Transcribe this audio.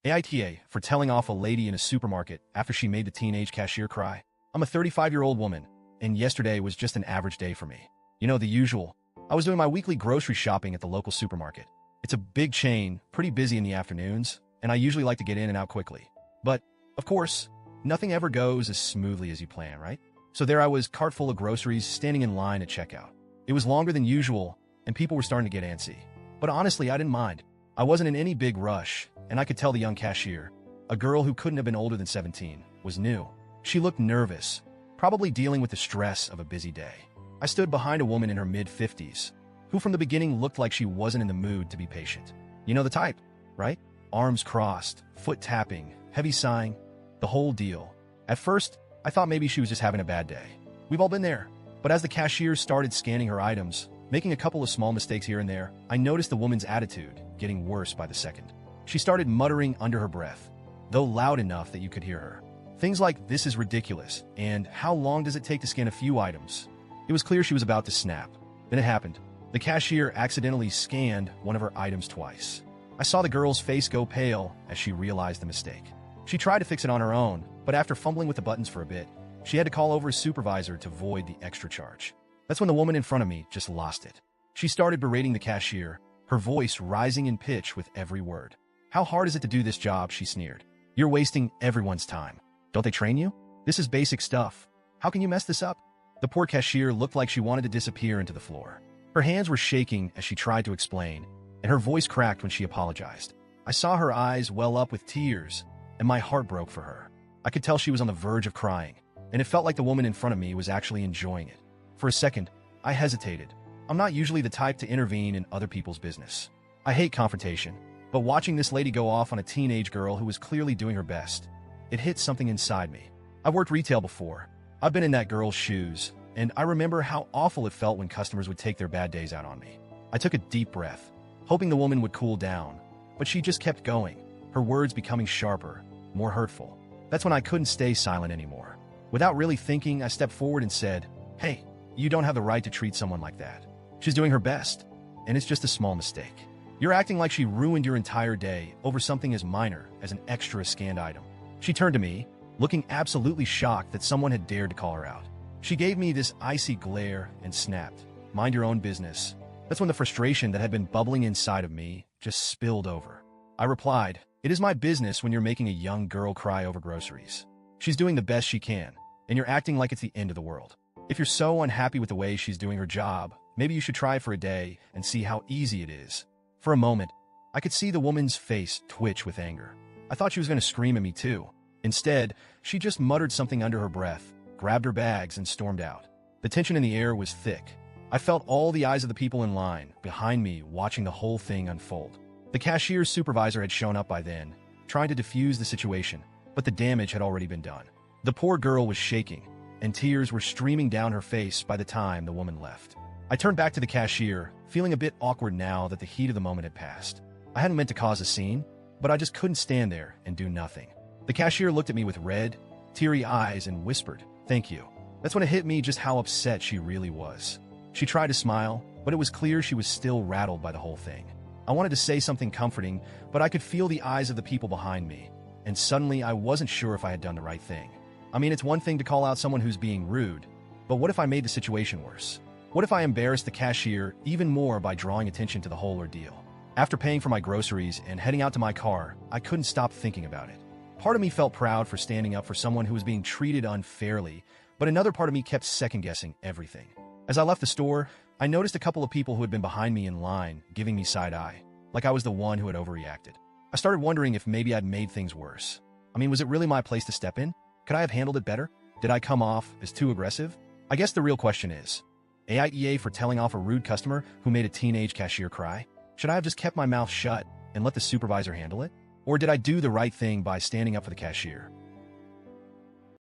AITA for telling off a lady in a supermarket after she made the teenage cashier cry. I'm a 35-year-old woman, and yesterday was just an average day for me. You know, the usual. I was doing my weekly grocery shopping at the local supermarket. It's a big chain, pretty busy in the afternoons, and I usually like to get in and out quickly. But, of course, nothing ever goes as smoothly as you plan, right? So there I was, cart full of groceries, standing in line at checkout. It was longer than usual, and people were starting to get antsy. But honestly, I didn't mind. I wasn't in any big rush, and I could tell the young cashier, a girl who couldn't have been older than 17, was new. She looked nervous, probably dealing with the stress of a busy day. I stood behind a woman in her mid-50s, who from the beginning looked like she wasn't in the mood to be patient. You know the type, right? Arms crossed, foot tapping, heavy sighing, the whole deal. At first, I thought maybe she was just having a bad day. We've all been there. But as the cashier started scanning her items, making a couple of small mistakes here and there, I noticed the woman's attitude getting worse by the second. She started muttering under her breath, though loud enough that you could hear her. Things like, "This is ridiculous," and "How long does it take to scan a few items?" It was clear she was about to snap. Then it happened. The cashier accidentally scanned one of her items twice. I saw the girl's face go pale as she realized the mistake. She tried to fix it on her own, but after fumbling with the buttons for a bit, she had to call over a supervisor to void the extra charge. That's when the woman in front of me just lost it. She started berating the cashier, her voice rising in pitch with every word. "How hard is it to do this job?" she sneered. "You're wasting everyone's time. Don't they train you? This is basic stuff. How can you mess this up?" The poor cashier looked like she wanted to disappear into the floor. Her hands were shaking as she tried to explain, and her voice cracked when she apologized. I saw her eyes well up with tears, and my heart broke for her. I could tell she was on the verge of crying, and it felt like the woman in front of me was actually enjoying it. For a second, I hesitated. I'm not usually the type to intervene in other people's business. I hate confrontation, but watching this lady go off on a teenage girl who was clearly doing her best, it hit something inside me. I've worked retail before. I've been in that girl's shoes, and I remember how awful it felt when customers would take their bad days out on me. I took a deep breath, hoping the woman would cool down, but she just kept going, her words becoming sharper, more hurtful. That's when I couldn't stay silent anymore. Without really thinking, I stepped forward and said, "Hey, you don't have the right to treat someone like that. She's doing her best, and it's just a small mistake. You're acting like she ruined your entire day over something as minor as an extra scanned item." She turned to me, looking absolutely shocked that someone had dared to call her out. She gave me this icy glare and snapped, "Mind your own business." That's when the frustration that had been bubbling inside of me just spilled over. I replied, "It is my business when you're making a young girl cry over groceries. She's doing the best she can, and you're acting like it's the end of the world. If you're so unhappy with the way she's doing her job, maybe you should try it for a day and see how easy it is." For a moment, I could see the woman's face twitch with anger. I thought she was going to scream at me too. Instead, she just muttered something under her breath, grabbed her bags, and stormed out. The tension in the air was thick. I felt all the eyes of the people in line behind me watching the whole thing unfold. The cashier's supervisor had shown up by then, trying to defuse the situation, but the damage had already been done. The poor girl was shaking, and tears were streaming down her face by the time the woman left. I turned back to the cashier, feeling a bit awkward now that the heat of the moment had passed. I hadn't meant to cause a scene, but I just couldn't stand there and do nothing. The cashier looked at me with red, teary eyes and whispered, "Thank you." That's when it hit me just how upset she really was. She tried to smile, but it was clear she was still rattled by the whole thing. I wanted to say something comforting, but I could feel the eyes of the people behind me, and suddenly I wasn't sure if I had done the right thing. I mean, it's one thing to call out someone who's being rude, but what if I made the situation worse? What if I embarrassed the cashier even more by drawing attention to the whole ordeal? After paying for my groceries and heading out to my car, I couldn't stop thinking about it. Part of me felt proud for standing up for someone who was being treated unfairly, but another part of me kept second-guessing everything. As I left the store, I noticed a couple of people who had been behind me in line giving me side-eye, like I was the one who had overreacted. I started wondering if maybe I'd made things worse. I mean, was it really my place to step in? Could I have handled it better? Did I come off as too aggressive? I guess the real question is, AITA for telling off a rude customer who made a teenage cashier cry? Should I have just kept my mouth shut and let the supervisor handle it? Or did I do the right thing by standing up for the cashier?